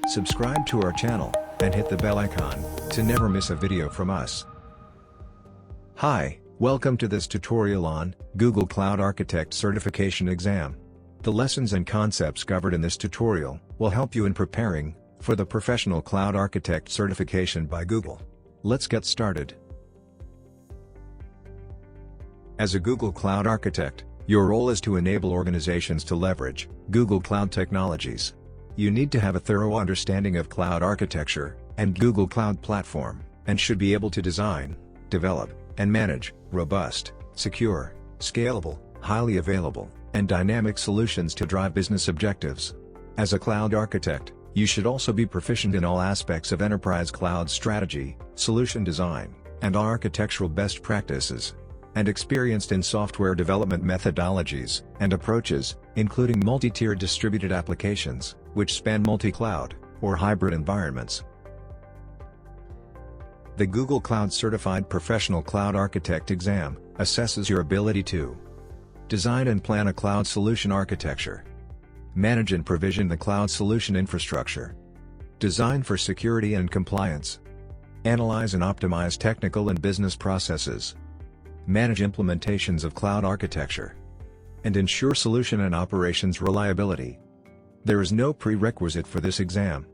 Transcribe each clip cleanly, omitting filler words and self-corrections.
Subscribe to our channel, and hit the bell icon, to never miss a video from us. Hi, welcome to this tutorial on Google Cloud Architect Certification Exam. The lessons and concepts covered in this tutorial will help you in preparing for the Professional Cloud Architect certification by Google. Let's get started. As a Google Cloud Architect, your role is to enable organizations to leverage Google Cloud technologies. You need to have a thorough understanding of cloud architecture and Google Cloud Platform, and should be able to design, develop, and manage robust, secure, scalable, highly available, and dynamic solutions to drive business objectives. As a cloud architect, you should also be proficient in all aspects of enterprise cloud strategy, solution design, and architectural best practices, and experienced in software development methodologies and approaches, including multi-tiered distributed applications, which span multi-cloud or hybrid environments. The Google Cloud Certified Professional Cloud Architect exam assesses your ability to design and plan a cloud solution architecture, manage and provision the cloud solution infrastructure, design for security and compliance, analyze and optimize technical and business processes, manage implementations of cloud architecture, and ensure solution and operations reliability. There is no prerequisite for this exam,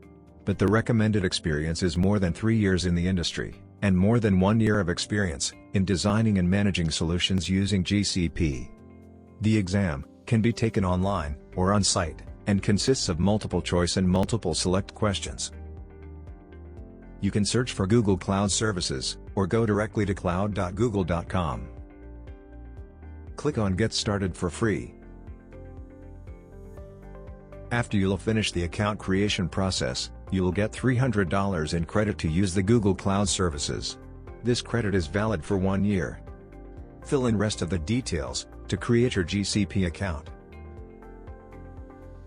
but the recommended experience is more than 3 years in the industry, and more than 1 year of experience in designing and managing solutions using GCP. The exam can be taken online or on-site, and consists of multiple choice and multiple select questions. You can search for Google Cloud Services, or go directly to cloud.google.com. Click on Get Started for free. After you'll finish the account creation process, you'll get $300 in credit to use the Google Cloud Services. This credit is valid for 1 year. Fill in rest of the details to create your GCP account.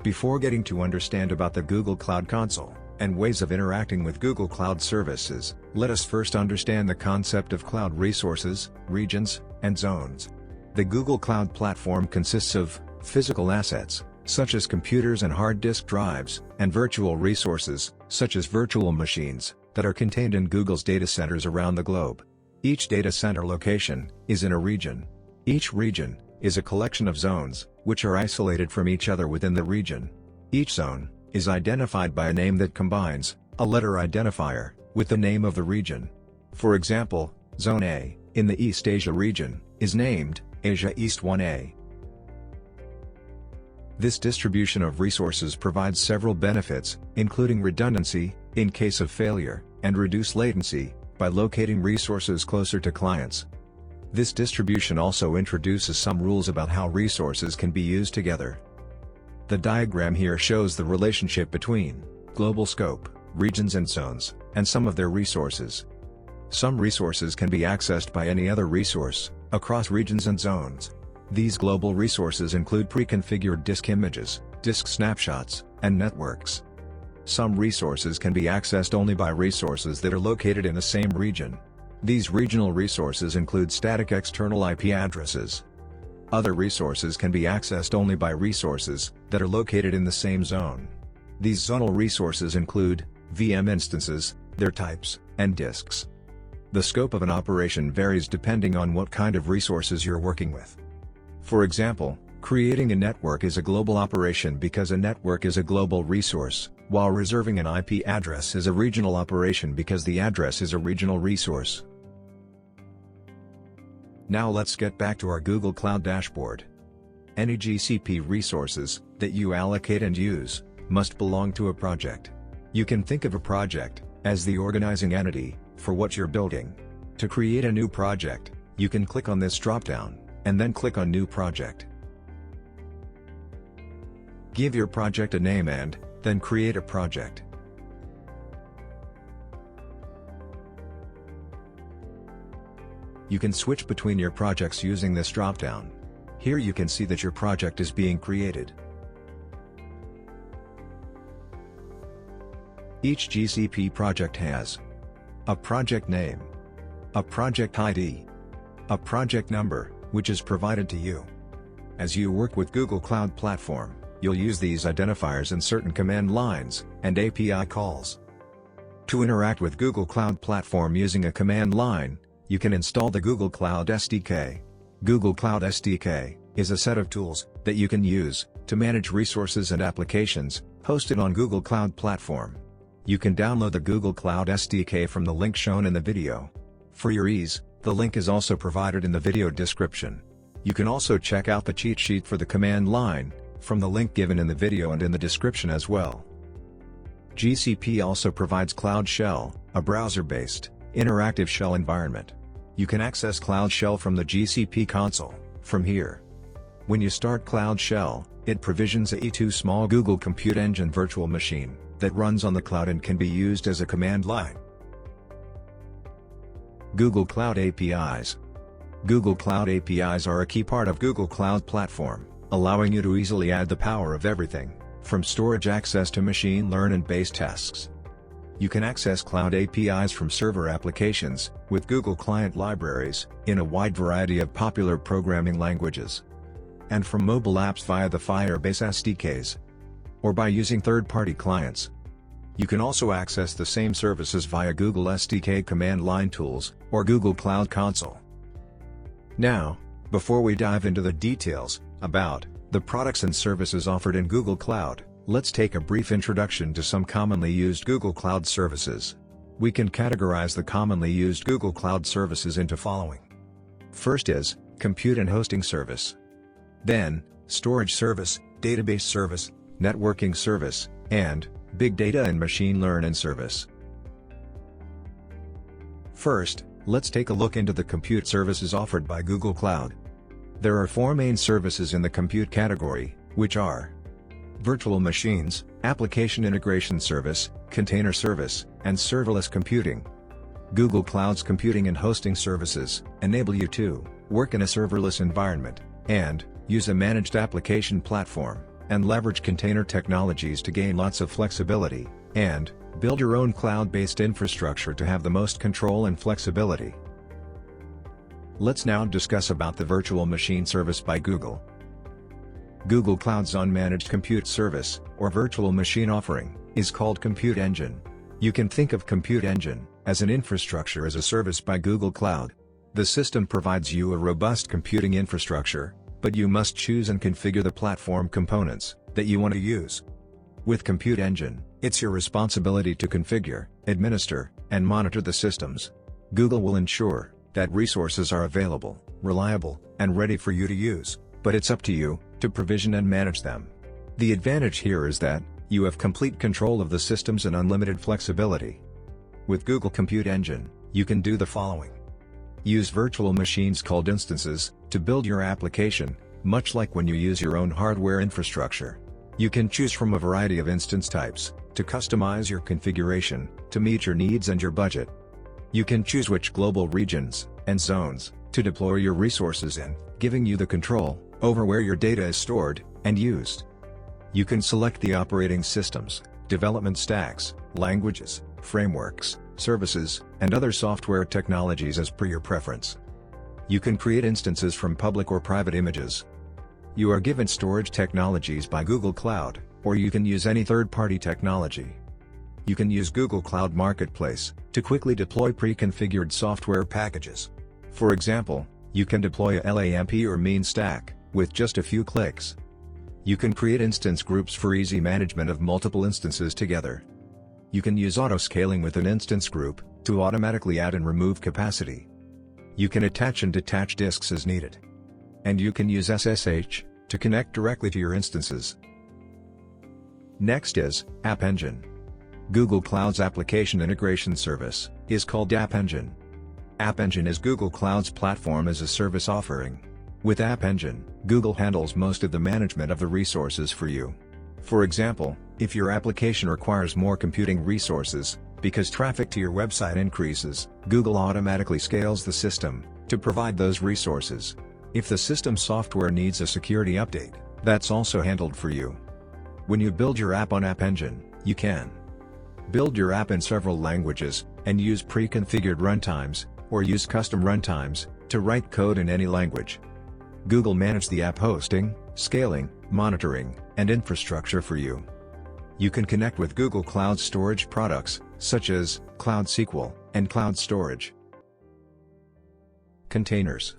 Before getting to understand about the Google Cloud Console and ways of interacting with Google Cloud Services, let us first understand the concept of cloud resources, regions, and zones. The Google Cloud Platform consists of physical assets, such as computers and hard disk drives, and virtual resources, such as virtual machines, that are contained in Google's data centers around the globe. Each data center location is in a region. Each region is a collection of zones, which are isolated from each other within the region. Each zone is identified by a name that combines a letter identifier with the name of the region. For example, Zone A, in the East Asia region, is named Asia East 1A. This distribution of resources provides several benefits, including redundancy, in case of failure, and reduced latency, by locating resources closer to clients. This distribution also introduces some rules about how resources can be used together. The diagram here shows the relationship between global scope, regions and zones, and some of their resources. Some resources can be accessed by any other resource, across regions and zones. These global resources include pre-configured disk images, disk snapshots, and networks. Some resources can be accessed only by resources that are located in the same region. These regional resources include static external IP addresses. Other resources can be accessed only by resources that are located in the same zone. These zonal resources include VM instances, their types, and disks. The scope of an operation varies depending on what kind of resources you're working with. For example, creating a network is a global operation because a network is a global resource, while reserving an IP address is a regional operation because the address is a regional resource. Now let's get back to our Google Cloud dashboard. Any GCP resources that you allocate and use must belong to a project. You can think of a project as the organizing entity for what you're building. To create a new project, you can click on this drop-down, and then click on New Project. Give your project a name and then create a project. You can switch between your projects using this drop-down. Here you can see that your project is being created. Each GCP project has a project name, a project ID, a project number, which is provided to you. As you work with Google Cloud Platform, You'll use these identifiers in certain command lines and API calls. To interact with Google Cloud Platform using a command line, you can install the Google Cloud SDK. Google Cloud SDK is a set of tools that you can use to manage resources and applications hosted on Google Cloud Platform. You can download the Google Cloud SDK from the link shown in the video. For your ease, the link is also provided in the video description. You can also check out the cheat sheet for the command line from the link given in the video and in the description as well. GCP also provides Cloud Shell, a browser-based, interactive shell environment. You can access Cloud Shell from the GCP console, from here. When you start Cloud Shell, it provisions a E2 small Google Compute Engine virtual machine that runs on the cloud and can be used as a command line. Google Cloud APIs. Google Cloud APIs are a key part of Google Cloud Platform, allowing you to easily add the power of everything, from storage access to machine learning-based tasks. You can access Cloud APIs from server applications, with Google Client libraries, in a wide variety of popular programming languages, and from mobile apps via the Firebase SDKs, or by using third-party clients. You can also access the same services via Google SDK command line tools, or Google Cloud Console. Now, before we dive into the details about the products and services offered in Google Cloud, let's take a brief introduction to some commonly used Google Cloud services. We can categorize the commonly used Google Cloud services into following. First is compute and hosting service. Then, storage service, database service, networking service, and big data and machine learning service. First, let's take a look into the compute services offered by Google Cloud. There are four main services in the compute category, which are virtual machines, application integration service, container service, and serverless computing. Google Cloud's computing and hosting services enable you to work in a serverless environment, and use a managed application platform, and leverage container technologies to gain lots of flexibility, and build your own cloud-based infrastructure to have the most control and flexibility. Let's now discuss about the virtual machine service by Google. Google Cloud's unmanaged compute service, or virtual machine offering, is called Compute Engine. You can think of Compute Engine as an infrastructure as a service by Google Cloud. The system provides you a robust computing infrastructure, but you must choose and configure the platform components that you want to use. With Compute Engine, it's your responsibility to configure, administer, and monitor the systems. Google will ensure that resources are available, reliable, and ready for you to use, but it's up to you to provision and manage them. The advantage here is that you have complete control of the systems and unlimited flexibility. With Google Compute Engine, you can do the following. Use virtual machines called instances to build your application, much like when you use your own hardware infrastructure. You can choose from a variety of instance types to customize your configuration to meet your needs and your budget. You can choose which global regions and zones to deploy your resources in, giving you the control over where your data is stored and used. You can select the operating systems, development stacks, languages, frameworks, services, and other software technologies as per your preference. You can create instances from public or private images. You are given storage technologies by Google Cloud, or you can use any third-party technology. You can use Google Cloud Marketplace to quickly deploy pre-configured software packages. For example, you can deploy a LAMP or mean stack with just a few clicks. You can create instance groups for easy management of multiple instances together. You can use auto-scaling with an instance group to automatically add and remove capacity. You can attach and detach disks as needed. And you can use SSH to connect directly to your instances. Next is App Engine. Google Cloud's application integration service is called App Engine. App Engine is Google Cloud's platform as a service offering. With App Engine, Google handles most of the management of the resources for you. For example, if your application requires more computing resources, because traffic to your website increases, Google automatically scales the system to provide those resources. If the system software needs a security update, that's also handled for you. When you build your app on App Engine, you can build your app in several languages, and use pre-configured runtimes, or use custom runtimes, to write code in any language. Google manages the app hosting, scaling, monitoring, and infrastructure for you. You can connect with Google Cloud Storage products, such as Cloud SQL and Cloud Storage. Containers.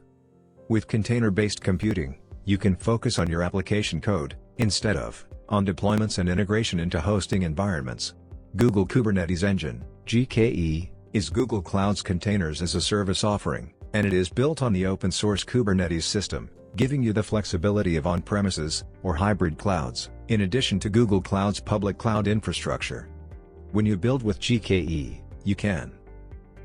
With container-based computing, you can focus on your application code, instead of on deployments and integration into hosting environments. Google Kubernetes Engine, GKE, is Google Cloud's containers as a service offering, and it is built on the open-source Kubernetes system, giving you the flexibility of on-premises or hybrid clouds, in addition to Google Cloud's public cloud infrastructure. When you build with GKE, you can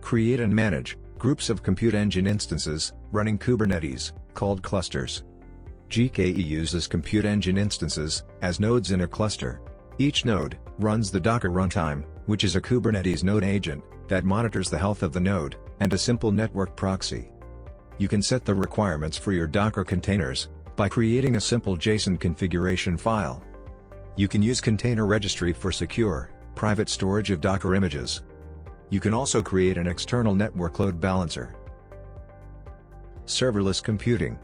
create and manage groups of Compute Engine instances running Kubernetes, called clusters. GKE uses Compute Engine instances as nodes in a cluster. Each node runs the Docker runtime, which is a Kubernetes node agent that monitors the health of the node, and a simple network proxy. You can set the requirements for your Docker containers by creating a simple JSON configuration file. You can use Container Registry for secure, private storage of Docker images. You can also create an external network load balancer. Serverless computing.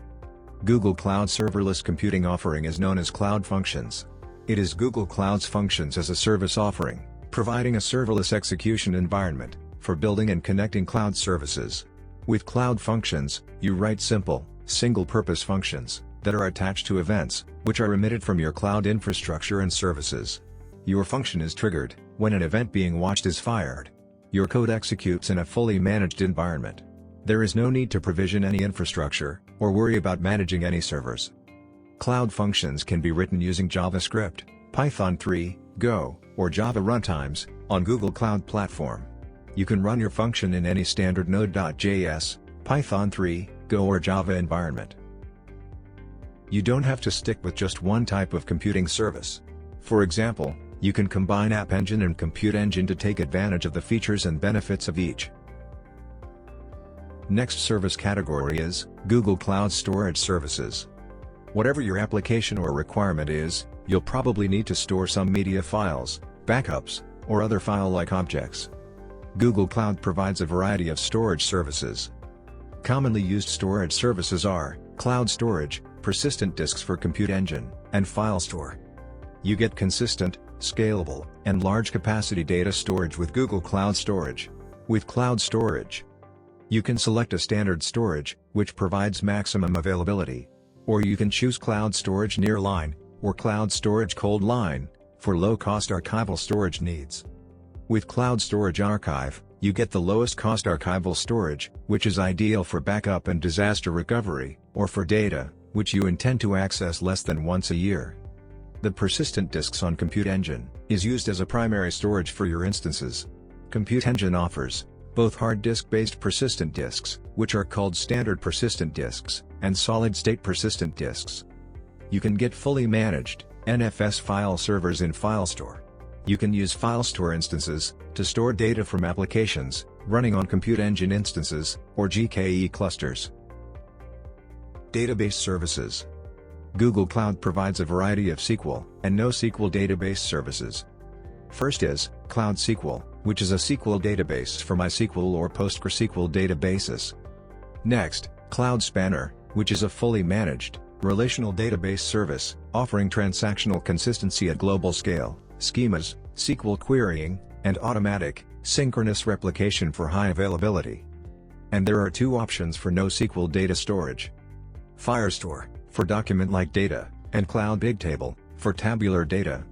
Google Cloud serverless computing offering is known as Cloud Functions. It is Google Cloud's functions as a service offering, providing a serverless execution environment for building and connecting cloud services. With Cloud Functions, you write simple, single-purpose functions that are attached to events, which are emitted from your cloud infrastructure and services. Your function is triggered when an event being watched is fired. Your code executes in a fully managed environment. There is no need to provision any infrastructure or worry about managing any servers. Cloud Functions can be written using JavaScript, Python 3, Go, or Java runtimes on Google Cloud Platform. You can run your function in any standard Node.js, Python 3, Go or Java environment. You don't have to stick with just one type of computing service. For example, you can combine App Engine and Compute Engine to take advantage of the features and benefits of each. Next service category is Google Cloud Storage Services. Whatever your application or requirement is, you'll probably need to store some media files, backups, or other file-like objects. Google Cloud provides a variety of storage services. Commonly used storage services are Cloud Storage, persistent disks for Compute Engine, and firestore. You get consistent, scalable, and large capacity data storage with Google Cloud Storage. With Cloud Storage, you can select a standard storage, which provides maximum availability. Or you can choose Cloud Storage Nearline, or Cloud Storage Cold Line, for low-cost archival storage needs. With Cloud Storage Archive, you get the lowest cost archival storage, which is ideal for backup and disaster recovery, or for data, which you intend to access less than once a year. The persistent disks on Compute Engine is used as a primary storage for your instances. Compute Engine offers both hard disk-based persistent disks, which are called standard persistent disks, and solid-state persistent disks. You can get fully managed NFS file servers in firestore. You can use firestore instances to store data from applications running on Compute Engine instances or GKE clusters. Database services. Google Cloud provides a variety of SQL and NoSQL database services. First is Cloud SQL, which is a SQL database for MySQL or PostgreSQL databases. Next, Cloud Spanner, which is a fully managed relational database service offering transactional consistency at global scale, schemas, SQL querying, and automatic, synchronous replication for high availability. And there are two options for NoSQL data storage: Firestore, for document-like data, and Cloud Bigtable, for tabular data.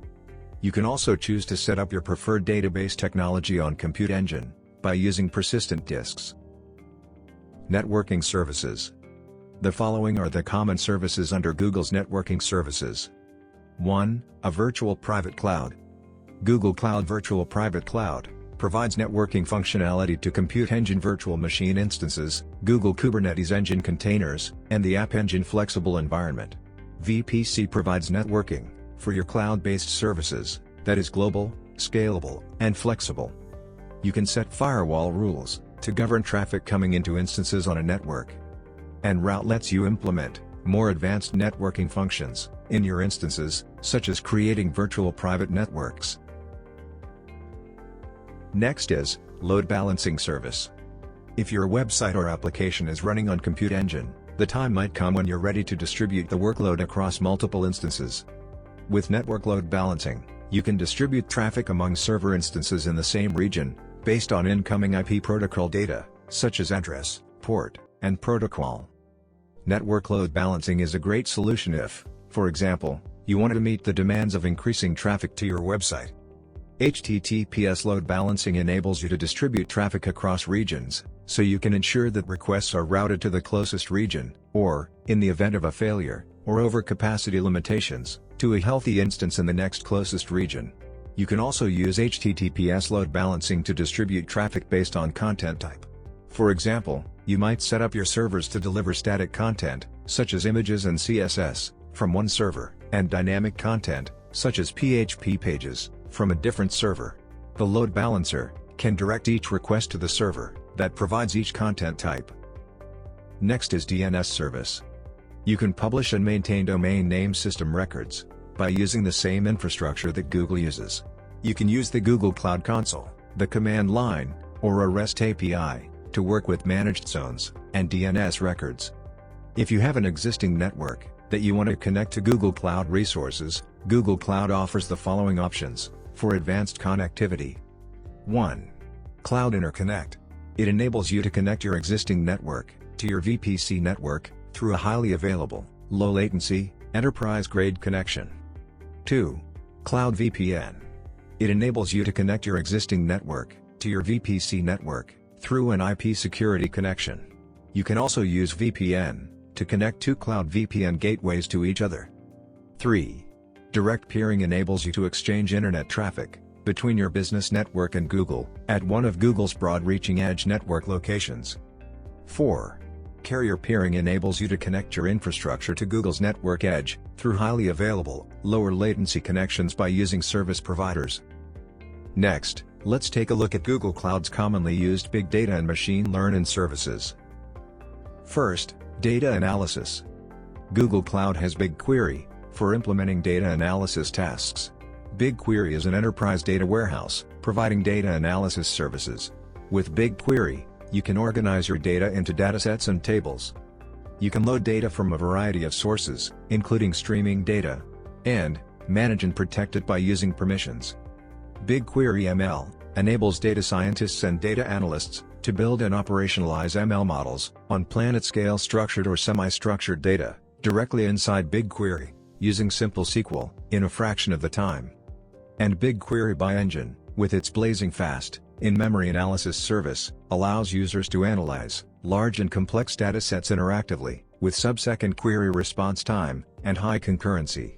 You can also choose to set up your preferred database technology on Compute Engine by using persistent disks. Networking services. The following are the common services under Google's networking services. 1. A virtual private cloud. Google Cloud Virtual Private Cloud provides networking functionality to Compute Engine virtual machine instances, Google Kubernetes Engine containers, and the App Engine flexible environment. VPC provides networking for your cloud-based services that is global, scalable, and flexible. You can set firewall rules to govern traffic coming into instances on a network. And Route lets you implement more advanced networking functions in your instances, such as creating virtual private networks. Next is Load Balancing Service. If your website or application is running on Compute Engine, The time might come when you're ready to distribute the workload across multiple instances. With network load balancing, you can distribute traffic among server instances in the same region, based on incoming IP protocol data, such as address, port, and protocol. Network load balancing is a great solution if, for example, you want to meet the demands of increasing traffic to your website. HTTPS load balancing enables you to distribute traffic across regions, so you can ensure that requests are routed to the closest region, or, in the event of a failure, or overcapacity limitations, to a healthy instance in the next closest region. You can also use HTTPS load balancing to distribute traffic based on content type. For example, you might set up your servers to deliver static content, such as images and CSS, from one server, and dynamic content, such as PHP pages, from a different server. The load balancer can direct each request to the server that provides each content type. Next is DNS service. You can publish and maintain domain name system records by using the same infrastructure that Google uses. You can use the Google Cloud Console, the command line, or a REST API to work with managed zones and DNS records. If you have an existing network that you want to connect to Google Cloud resources, Google Cloud offers the following options for advanced connectivity. 1. Cloud Interconnect. It enables you to connect your existing network to your VPC network through a highly available, low-latency, enterprise-grade connection. 2. Cloud VPN. It enables you to connect your existing network to your VPC network through an IP security connection. You can also use VPN to connect two cloud VPN gateways to each other. 3. Direct peering enables you to exchange internet traffic between your business network and Google at one of Google's broad-reaching edge network locations. 4. Carrier peering enables you to connect your infrastructure to Google's network edge through highly available, lower latency connections by using service providers. Next, let's take a look at Google Cloud's commonly used big data and machine learning services. First, data analysis. Google Cloud has BigQuery for implementing data analysis tasks. BigQuery is an enterprise data warehouse, providing data analysis services. With BigQuery, you can organize your data into datasets and tables. You can load data from a variety of sources, including streaming data, and manage and protect it by using permissions. BigQuery ML enables data scientists and data analysts to build and operationalize ML models on planet-scale structured or semi-structured data directly inside BigQuery, using simple SQL in a fraction of the time. And BigQuery by Engine, with its blazing fast, in-memory analysis service, allows users to analyze large and complex datasets interactively, with sub-second query response time, and high concurrency.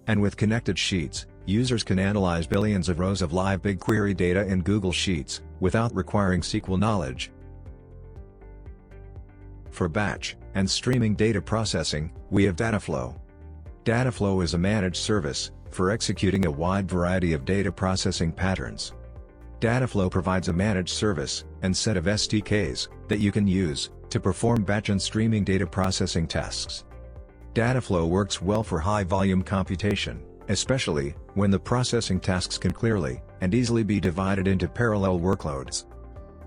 And with Connected Sheets, users can analyze billions of rows of live BigQuery data in Google Sheets, without requiring SQL knowledge. For batch and streaming data processing, we have Dataflow. Dataflow is a managed service for executing a wide variety of data processing patterns. Dataflow provides a managed service and set of SDKs that you can use to perform batch and streaming data processing tasks. Dataflow works well for high-volume computation, especially when the processing tasks can clearly and easily be divided into parallel workloads.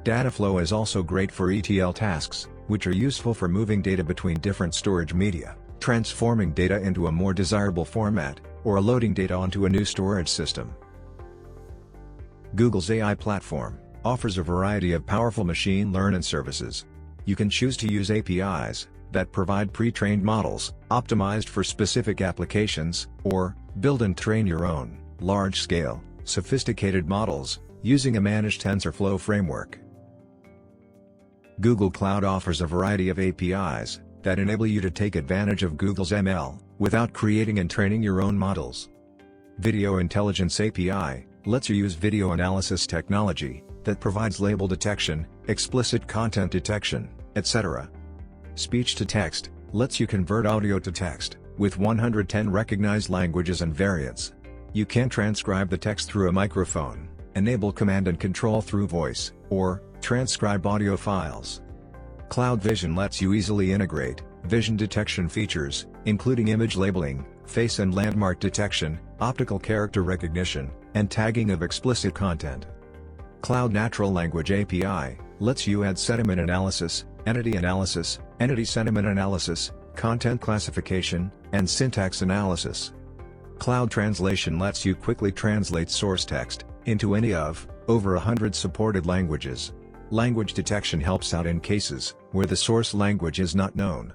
Dataflow is also great for ETL tasks, which are useful for moving data between different storage media, transforming data into a more desirable format, or loading data onto a new storage system. Google's AI platform offers a variety of powerful machine learning services. You can choose to use APIs that provide pre-trained models, optimized for specific applications, or build and train your own, large-scale, sophisticated models, using a managed TensorFlow framework. Google Cloud offers a variety of APIs that enable you to take advantage of Google's ML, without creating and training your own models. Video Intelligence API lets you use video analysis technology that provides label detection, explicit content detection, etc. Speech to text lets you convert audio to text, with 110 recognized languages and variants. You can transcribe the text through a microphone, enable command and control through voice, or transcribe audio files. Cloud Vision lets you easily integrate vision detection features, including image labeling, face and landmark detection, optical character recognition, and tagging of explicit content. Cloud Natural Language API lets you add sentiment analysis entity analysis, entity sentiment analysis, content classification, and syntax analysis. Cloud translation lets you quickly translate source text into any of over 100 supported languages. Language detection helps out in cases where the source language is not known.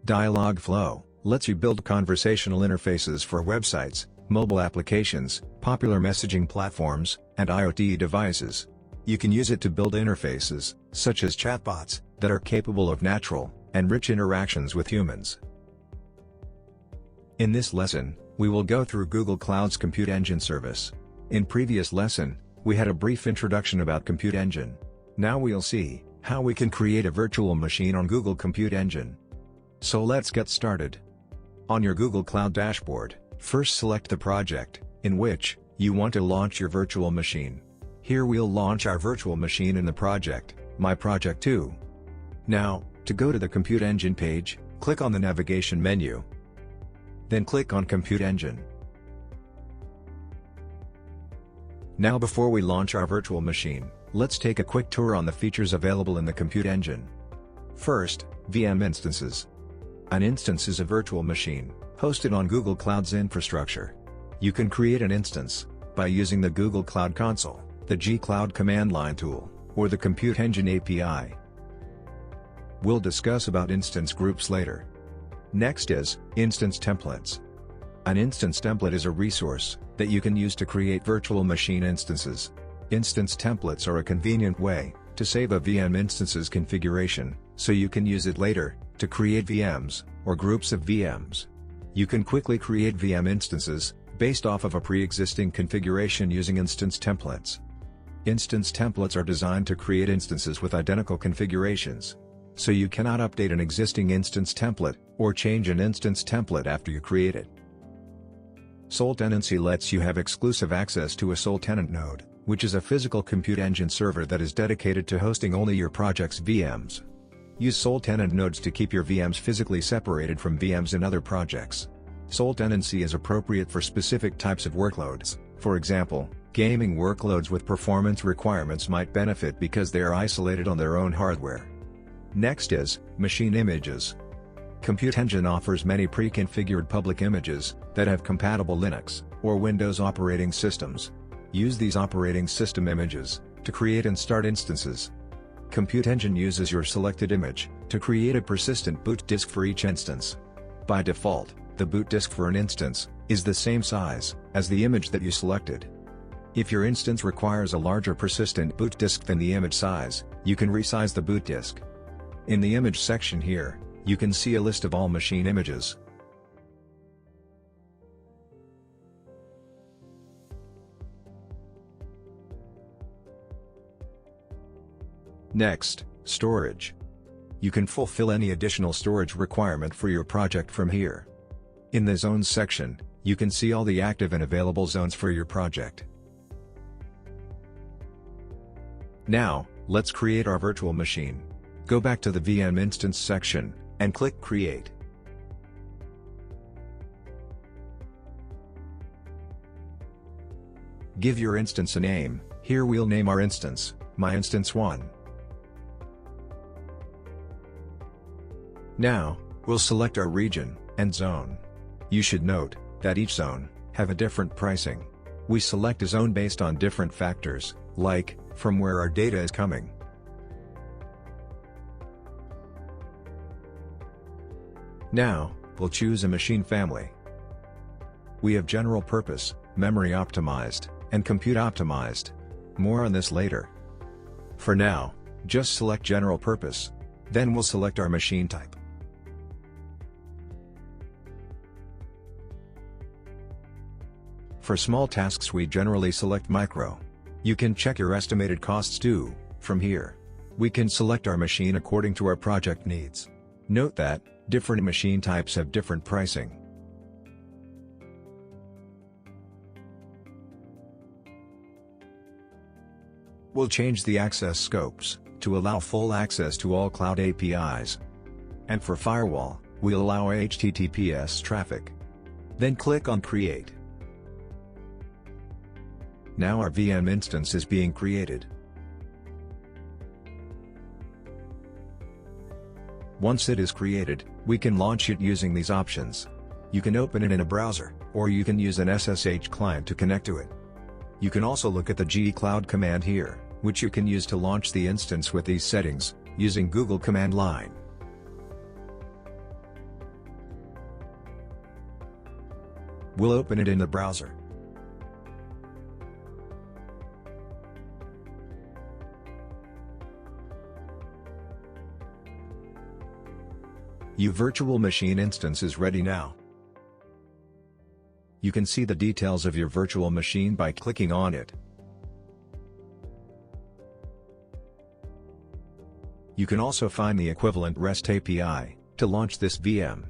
Dialogflow lets you build conversational interfaces for websites, mobile applications, popular messaging platforms, and IoT devices. You can use it to build interfaces, such as chatbots, that are capable of natural and rich interactions with humans. In this lesson, we will go through Google Cloud's Compute Engine service. In previous lesson, we had a brief introduction about Compute Engine. Now we'll see how we can create a virtual machine on Google Compute Engine. So let's get started. On your Google Cloud dashboard, first select the project in which you want to launch your virtual machine. Here we'll launch our virtual machine in the project, My Project 2. Now, to go to the Compute Engine page, click on the navigation menu. Then click on Compute Engine. Now before we launch our virtual machine, let's take a quick tour on the features available in the Compute Engine. First, VM instances. An instance is a virtual machine, hosted on Google Cloud's infrastructure. You can create an instance by using the Google Cloud Console, the G-Cloud command line tool, or the Compute Engine API. We'll discuss about instance groups later. Next is instance templates. An instance template is a resource that you can use to create virtual machine instances. Instance templates are a convenient way to save a VM instance's configuration, so you can use it later to create VMs or groups of VMs. You can quickly create VM instances based off of a pre-existing configuration using instance templates. Instance templates are designed to create instances with identical configurations. So you cannot update an existing instance template, or change an instance template after you create it. Sole tenancy lets you have exclusive access to a sole tenant node, which is a physical Compute Engine server that is dedicated to hosting only your project's VMs. Use sole tenant nodes to keep your VMs physically separated from VMs in other projects. Sole tenancy is appropriate for specific types of workloads. For example, gaming workloads with performance requirements might benefit because they are isolated on their own hardware. Next is machine images. Compute Engine offers many pre-configured public images that have compatible Linux or Windows operating systems. Use these operating system images to create and start instances. Compute Engine uses your selected image to create a persistent boot disk for each instance. By default, the boot disk for an instance is the same size as the image that you selected. If your instance requires a larger persistent boot disk than the image size, you can resize the boot disk. In the image section here, you can see a list of all machine images. Next, storage. You can fulfill any additional storage requirement for your project from here. In the Zones section, you can see all the active and available zones for your project. Now, let's create our virtual machine. Go back to the VM instance section, and click Create. Give your instance a name. Here we'll name our instance, My Instance 1. Now, we'll select our region and zone. You should note that each zone have a different pricing. We select a zone based on different factors, like from where our data is coming. Now, we'll choose a machine family. We have general purpose, memory optimized, and compute optimized. More on this later. For now, just select general purpose. Then we'll select our machine type. For small tasks we generally select micro. You can check your estimated costs too, from here. We can select our machine according to our project needs. Note that, different machine types have different pricing. We'll change the access scopes to allow full access to all cloud APIs. And for firewall, we'll allow HTTPS traffic. Then click on Create. Now our VM instance is being created. Once it is created, we can launch it using these options. You can open it in a browser, or you can use an SSH client to connect to it. You can also look at the gcloud command here, which you can use to launch the instance with these settings, using Google command line. We'll open it in the browser. Your virtual machine instance is ready now. You can see the details of your virtual machine by clicking on it. You can also find the equivalent REST API to launch this VM.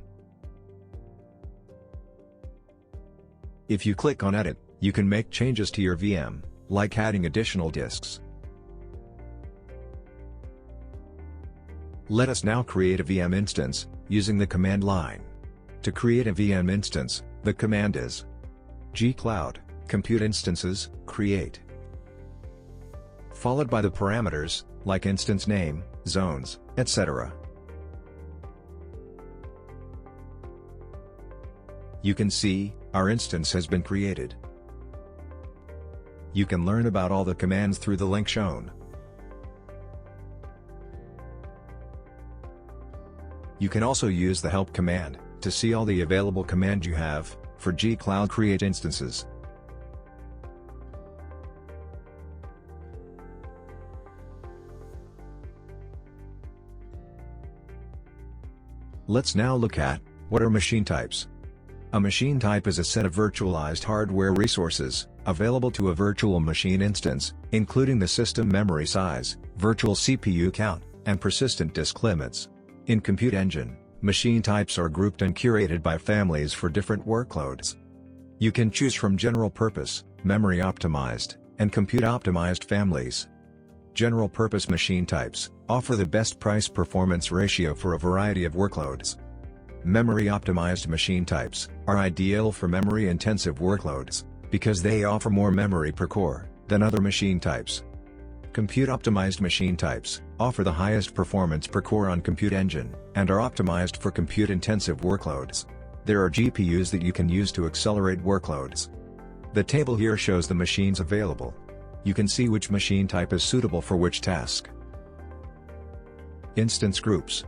If you click on Edit, you can make changes to your VM, like adding additional disks. Let us now create a VM instance, using the command line. To create a VM instance, the command is gcloud, compute instances, create. Followed by the parameters, like instance name, zones, etc. You can see, our instance has been created. You can learn about all the commands through the link shown. You can also use the help command, to see all the available commands you have, for gcloud create instances. Let's now look at, what are machine types? A machine type is a set of virtualized hardware resources, available to a virtual machine instance, including the system memory size, virtual CPU count, and persistent disk limits. In Compute Engine, machine types are grouped and curated by families for different workloads. You can choose from general purpose, memory optimized, and compute optimized families. General purpose machine types offer the best price-performance ratio for a variety of workloads. Memory optimized machine types are ideal for memory-intensive workloads, because they offer more memory per core than other machine types. Compute-optimized machine types offer the highest performance per core on Compute Engine, and are optimized for compute-intensive workloads. There are GPUs that you can use to accelerate workloads. The table here shows the machines available. You can see which machine type is suitable for which task. Instance groups.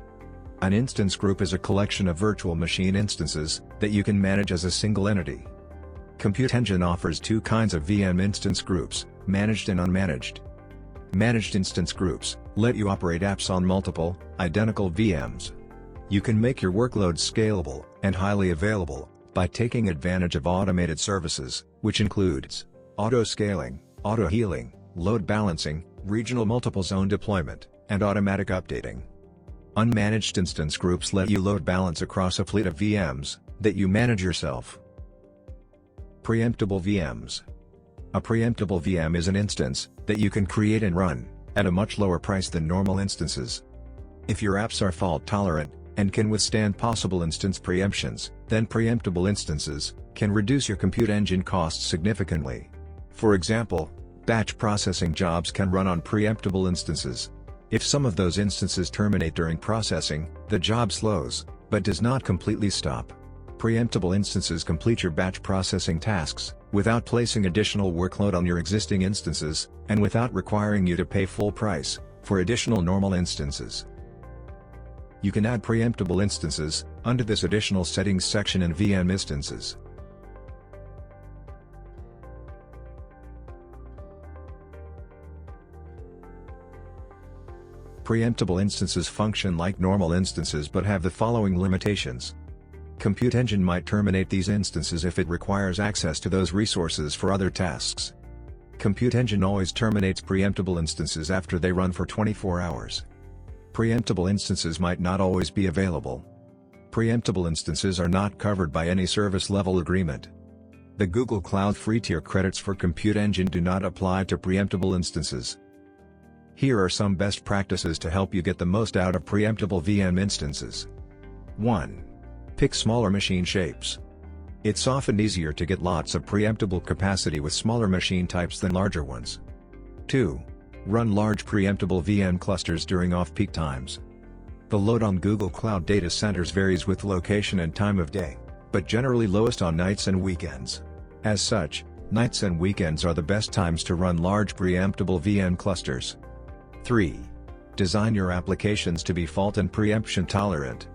An instance group is a collection of virtual machine instances that you can manage as a single entity. Compute Engine offers two kinds of VM instance groups, managed and unmanaged. Managed instance groups let you operate apps on multiple, identical VMs. You can make your workloads scalable and highly available by taking advantage of automated services, which includes auto-scaling, auto-healing, load balancing, regional multiple zone deployment, and automatic updating. Unmanaged instance groups let you load balance across a fleet of VMs that you manage yourself. Preemptible VMs. A preemptible VM is an instance that you can create and run at a much lower price than normal instances. If your apps are fault-tolerant and can withstand possible instance preemptions, then preemptible instances can reduce your Compute Engine costs significantly. For example, batch processing jobs can run on preemptible instances. If some of those instances terminate during processing, the job slows, but does not completely stop. Preemptible instances complete your batch processing tasks, without placing additional workload on your existing instances, and without requiring you to pay full price for additional normal instances. You can add preemptible instances under this additional settings section in VM instances. Preemptible instances function like normal instances but have the following limitations. Compute Engine might terminate these instances if it requires access to those resources for other tasks. Compute Engine always terminates preemptible instances after they run for 24 hours. Preemptible instances might not always be available. Preemptible instances are not covered by any service level agreement. The Google Cloud free tier credits for Compute Engine do not apply to preemptible instances. Here are some best practices to help you get the most out of preemptible VM instances. 1. Pick smaller machine shapes. It's often easier to get lots of preemptible capacity with smaller machine types than larger ones. 2. Run large preemptible VM clusters during off-peak times. The load on Google Cloud data centers varies with location and time of day, but generally lowest on nights and weekends. As such, nights and weekends are the best times to run large preemptible VM clusters. 3. Design your applications to be fault and preemption tolerant.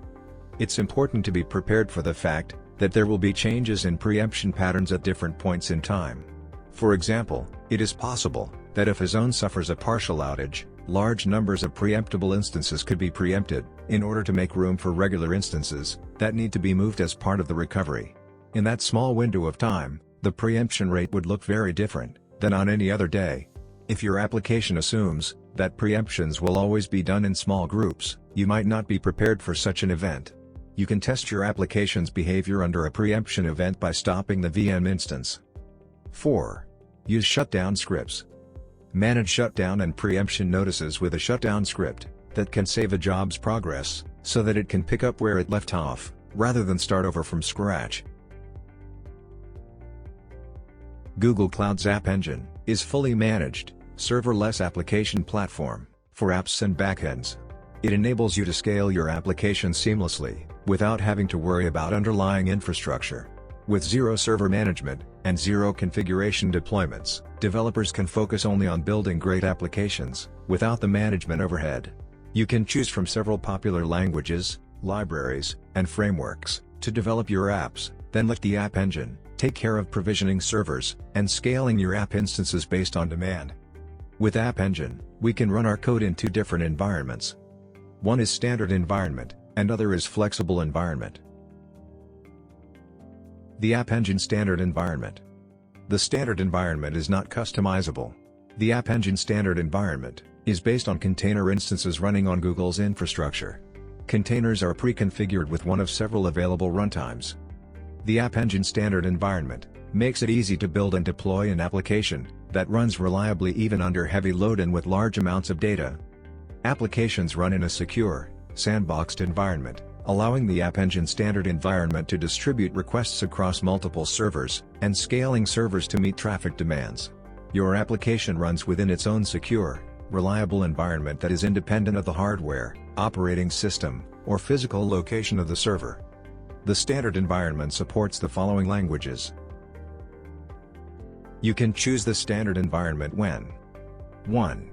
It's important to be prepared for the fact that there will be changes in preemption patterns at different points in time. For example, it is possible that if a zone suffers a partial outage, large numbers of preemptible instances could be preempted, in order to make room for regular instances that need to be moved as part of the recovery. In that small window of time, the preemption rate would look very different than on any other day. If your application assumes that preemptions will always be done in small groups, you might not be prepared for such an event. You can test your application's behavior under a preemption event by stopping the VM instance. 4. Use shutdown scripts. Manage shutdown and preemption notices with a shutdown script that can save a job's progress, so that it can pick up where it left off, rather than start over from scratch. Google Cloud's App Engine is fully managed, serverless application platform for apps and backends. It enables you to scale your application seamlessly, without having to worry about underlying infrastructure. With zero server management and zero configuration deployments, developers can focus only on building great applications, without the management overhead. You can choose from several popular languages, libraries, and frameworks to develop your apps, then let the App Engine take care of provisioning servers and scaling your app instances based on demand. With App Engine, we can run our code in two different environments. One is standard environment, and other is flexible environment. The App Engine standard environment. The standard environment is not customizable. The App Engine standard environment is based on container instances running on Google's infrastructure. Containers are pre-configured with one of several available runtimes. The App Engine standard environment makes it easy to build and deploy an application that runs reliably even under heavy load and with large amounts of data. Applications run in a secure, sandboxed environment, allowing the App Engine standard environment to distribute requests across multiple servers, and scaling servers to meet traffic demands. Your application runs within its own secure, reliable environment that is independent of the hardware, operating system, or physical location of the server. The standard environment supports the following languages. You can choose the standard environment when 1.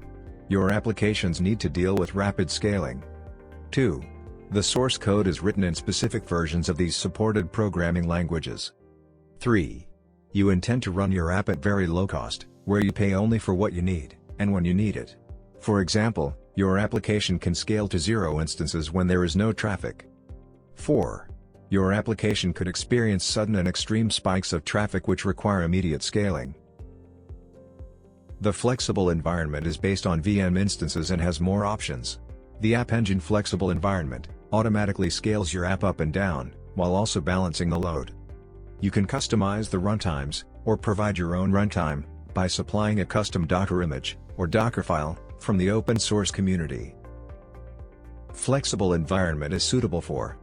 Your applications need to deal with rapid scaling. 2. The source code is written in specific versions of these supported programming languages. 3. You intend to run your app at very low cost, where you pay only for what you need, and when you need it. For example, your application can scale to 0 instances when there is no traffic. 4. Your application could experience sudden and extreme spikes of traffic which require immediate scaling. The flexible environment is based on VM instances and has more options. The App Engine flexible environment automatically scales your app up and down, while also balancing the load. You can customize the runtimes, or provide your own runtime, by supplying a custom Docker image, or Docker file, from the open source community. Flexible environment is suitable for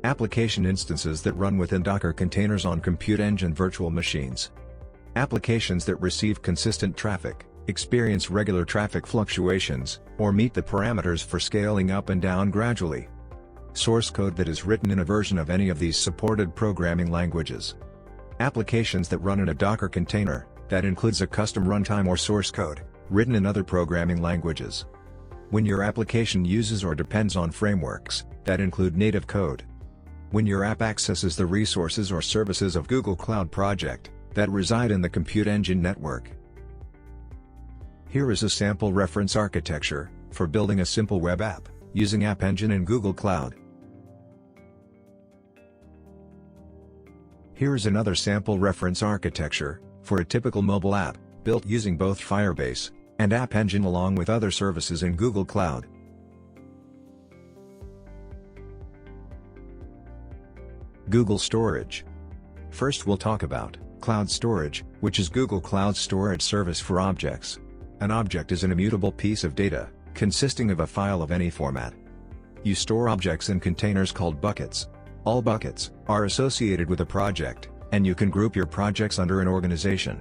application instances that run within Docker containers on Compute Engine virtual machines. Applications that receive consistent traffic, experience regular traffic fluctuations, or meet the parameters for scaling up and down gradually. Source code that is written in a version of any of these supported programming languages. Applications that run in a Docker container, that includes a custom runtime or source code, written in other programming languages. When your application uses or depends on frameworks, that include native code. When your app accesses the resources or services of Google Cloud Project, that reside in the Compute Engine network. Here is a sample reference architecture for building a simple web app using App Engine in Google Cloud. Here is another sample reference architecture for a typical mobile app built using both Firebase and App Engine along with other services in Google Cloud. Google Storage. First we'll talk about Cloud Storage, which is Google Cloud's storage service for objects. An object is an immutable piece of data, consisting of a file of any format. You store objects in containers called buckets. All buckets are associated with a project, and you can group your projects under an organization.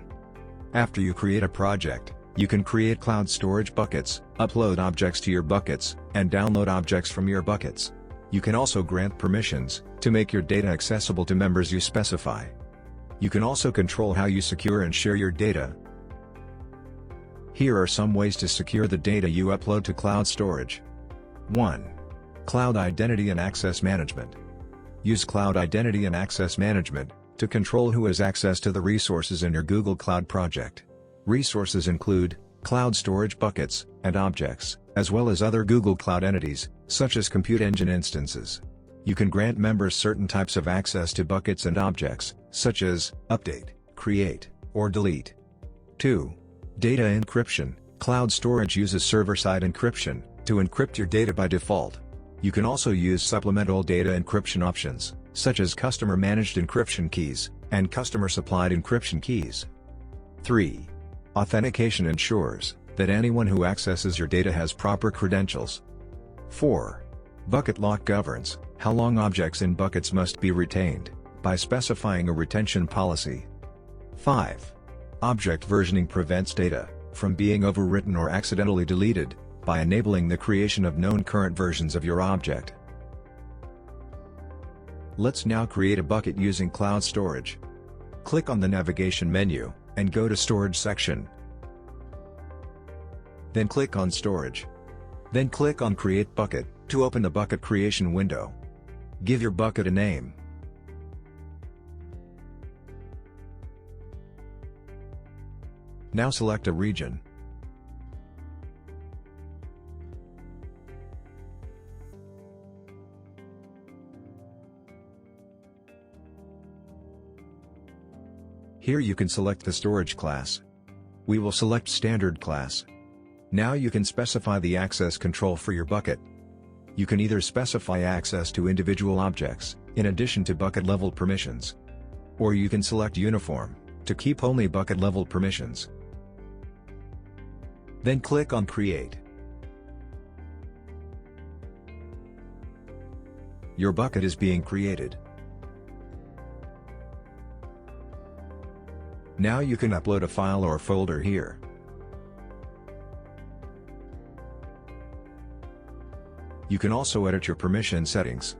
After you create a project, You can create cloud storage buckets, upload objects to your buckets, and download objects from your buckets. You can also grant permissions to make your data accessible to members you specify. You can also control how you secure and share your data. Here are some ways to secure the data you upload to cloud storage. 1. Cloud Identity and Access Management. Use Cloud Identity and Access Management to control who has access to the resources in your Google Cloud project. Resources include cloud storage buckets and objects, as well as other Google Cloud entities, such as Compute Engine instances. You can grant members certain types of access to buckets and objects, such as update, create, or delete. 2. Data encryption. Cloud storage uses server-side encryption to encrypt your data by default. You can also use supplemental data encryption options, such as customer-managed encryption keys and customer-supplied encryption keys. 3. Authentication ensures that anyone who accesses your data has proper credentials. 4. Bucket lock governs how long objects in buckets must be retained by specifying a retention policy. 5. Object versioning prevents data from being overwritten or accidentally deleted by enabling the creation of known current versions of your object. Let's now create a bucket using cloud storage. Click on the navigation menu and go to Storage section. Then click on Storage. Then click on Create Bucket to open the bucket creation window. Give your bucket a name. Now select a region. Here you can select the storage class. We will select Standard class. Now you can specify the access control for your bucket. You can either specify access to individual objects, in addition to bucket-level permissions. Or you can select Uniform, to keep only bucket-level permissions. Then click on Create. Your bucket is being created. Now you can upload a file or folder here. You can also edit your permission settings.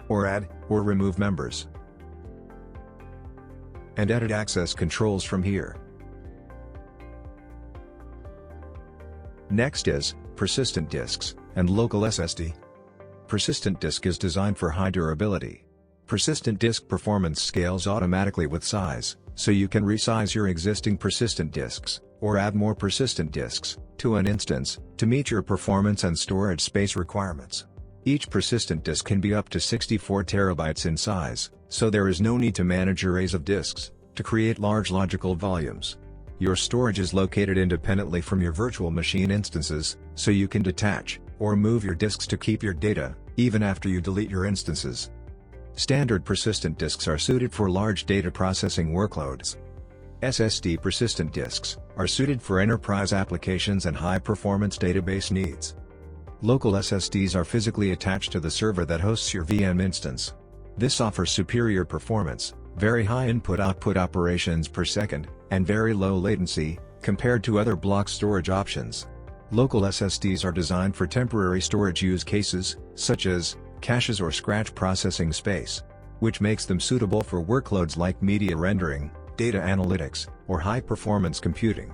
Or add or remove members. And edit access controls from here. Next is persistent disks and local SSD. Persistent disk is designed for high durability. Persistent disk performance scales automatically with size, so you can resize your existing persistent disks, or add more persistent disks, to an instance, to meet your performance and storage space requirements. Each persistent disk can be up to 64 terabytes in size, so there is no need to manage arrays of disks to create large logical volumes. Your storage is located independently from your virtual machine instances, so you can detach or move your disks to keep your data, even after you delete your instances. Standard persistent disks are suited for large data processing workloads. SSD persistent disks are suited for enterprise applications and high-performance database needs. Local SSDs are physically attached to the server that hosts your VM instance. This offers superior performance, very high input-output operations per second, and very low latency, compared to other block storage options. Local SSDs are designed for temporary storage use cases, such as caches or scratch processing space, which makes them suitable for workloads like media rendering, data analytics, or high-performance computing.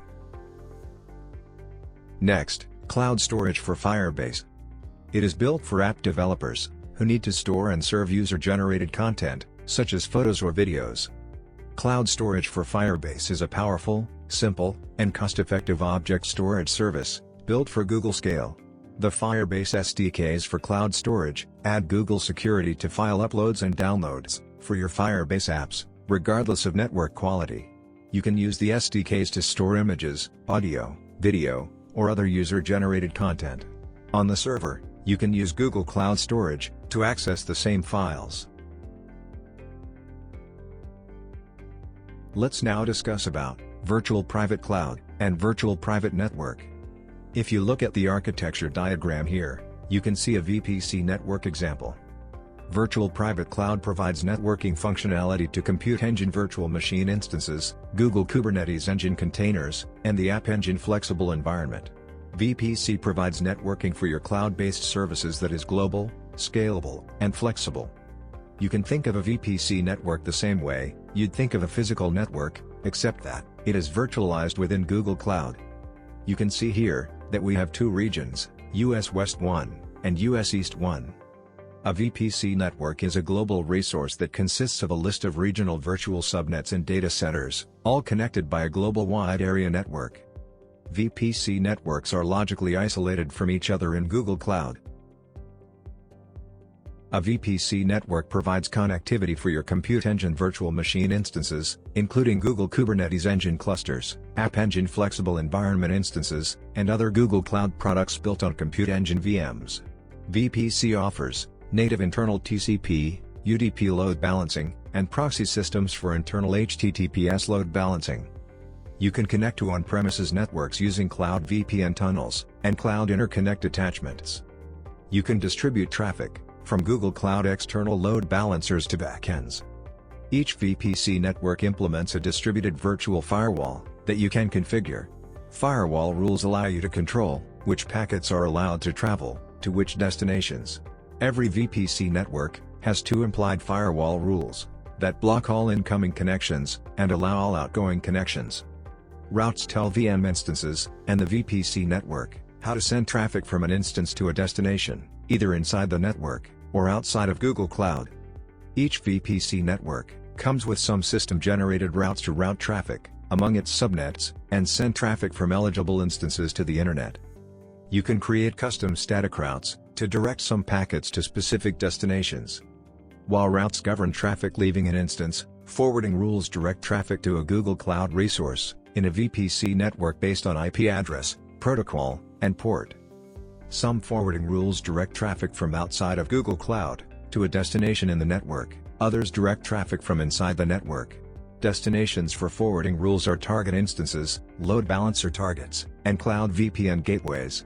Next, cloud storage for Firebase. It is built for app developers who need to store and serve user-generated content, such as photos or videos. Cloud storage for Firebase is a powerful, simple, and cost-effective object storage service built for Google Scale. The Firebase SDKs for cloud storage add Google security to file uploads and downloads for your Firebase apps, regardless of network quality. You can use the SDKs to store images, audio, video, or other user-generated content. On the server, you can use Google Cloud Storage to access the same files. Let's now discuss about virtual private cloud and virtual private network. If you look at the architecture diagram here, you can see a VPC network example. Virtual Private Cloud provides networking functionality to Compute Engine virtual machine instances, Google Kubernetes Engine containers, and the App Engine flexible environment. VPC provides networking for your cloud-based services that is global, scalable, and flexible. You can think of a VPC network the same way you'd think of a physical network, except that it is virtualized within Google Cloud. You can see here that we have two regions, US West 1 and US East 1. A VPC network is a global resource that consists of a list of regional virtual subnets and data centers, all connected by a global wide area network. VPC networks are logically isolated from each other in Google Cloud. A VPC network provides connectivity for your Compute Engine virtual machine instances, including Google Kubernetes Engine clusters, App Engine flexible environment instances, and other Google Cloud products built on Compute Engine VMs. VPC offers native internal TCP, UDP load balancing, and proxy systems for internal HTTPS load balancing. You can connect to on-premises networks using Cloud VPN tunnels and Cloud Interconnect attachments. You can distribute traffic from Google Cloud external load balancers to backends. Each VPC network implements a distributed virtual firewall that you can configure. Firewall rules allow you to control which packets are allowed to travel to which destinations. Every VPC network has two implied firewall rules that block all incoming connections and allow all outgoing connections. Routes tell VM instances and the VPC network how to send traffic from an instance to a destination, either inside the network or outside of Google Cloud. Each VPC network comes with some system-generated routes to route traffic among its subnets and send traffic from eligible instances to the internet. You can create custom static routes to direct some packets to specific destinations. While routes govern traffic leaving an instance, forwarding rules direct traffic to a Google Cloud resource in a VPC network based on IP address, protocol, and port. Some forwarding rules direct traffic from outside of Google Cloud to a destination in the network, others direct traffic from inside the network. Destinations for forwarding rules are target instances, load balancer targets, and Cloud VPN gateways.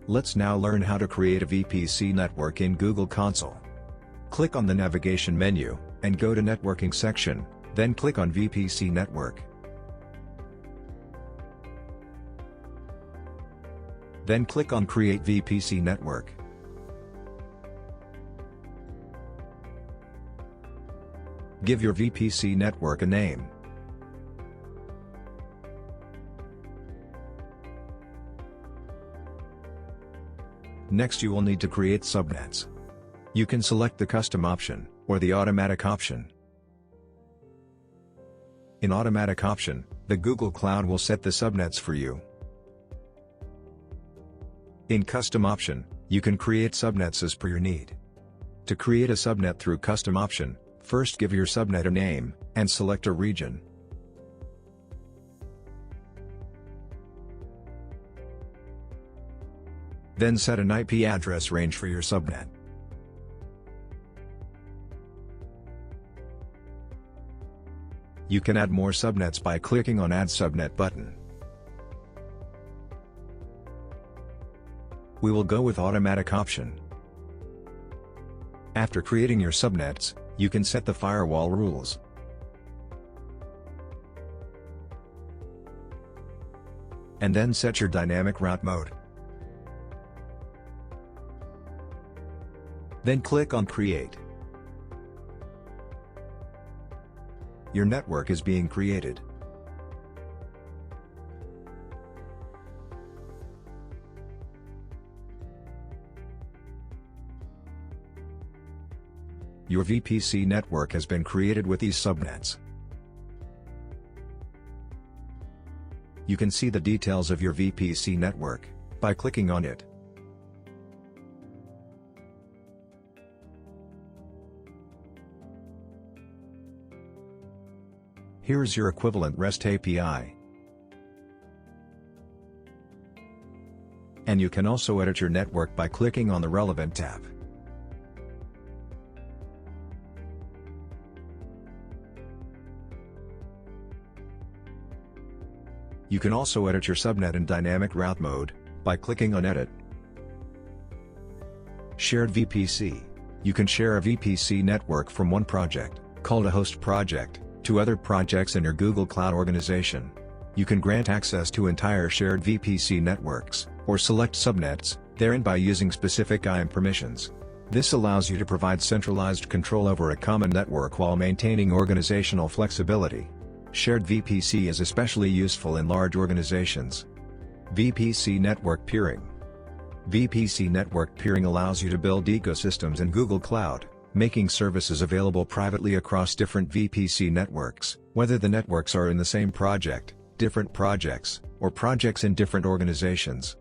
Let's now learn how to create a VPC network in Google Console. Click on the navigation menu, and go to Networking section, then click on VPC Network. Then click on Create VPC Network. Give your VPC network a name. Next you will need to create subnets. You can select the custom option, or the automatic option. In automatic option, the Google Cloud will set the subnets for you. In custom option, you can create subnets as per your need. To create a subnet through custom option, first give your subnet a name, and select a region. Then set an IP address range for your subnet. You can add more subnets by clicking on Add Subnet button. We will go with automatic option. After creating your subnets, you can set the firewall rules. And then set your dynamic route mode. Then click on Create. Your network is being created. Your VPC network has been created with these subnets. You can see the details of your VPC network by clicking on it. Here's your equivalent REST API. And you can also edit your network by clicking on the relevant tab. You can also edit your subnet in dynamic route mode by clicking on Edit. Shared VPC. You can share a VPC network from one project, called a host project, to other projects in your Google Cloud organization. You can grant access to entire shared VPC networks, or select subnets, therein by using specific IAM permissions. This allows you to provide centralized control over a common network while maintaining organizational flexibility. Shared VPC is especially useful in large organizations. VPC network peering. VPC network peering allows you to build ecosystems in Google Cloud, making services available privately across different VPC networks, whether the networks are in the same project, different projects, or projects in different organizations.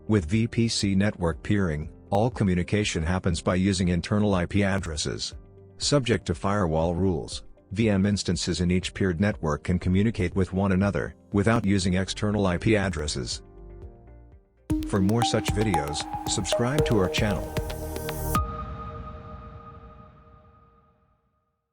With VPC network peering, all communication happens by using internal IP addresses. Subject to firewall rules, VM instances in each peered network can communicate with one another, without using external IP addresses. For more such videos, subscribe to our channel.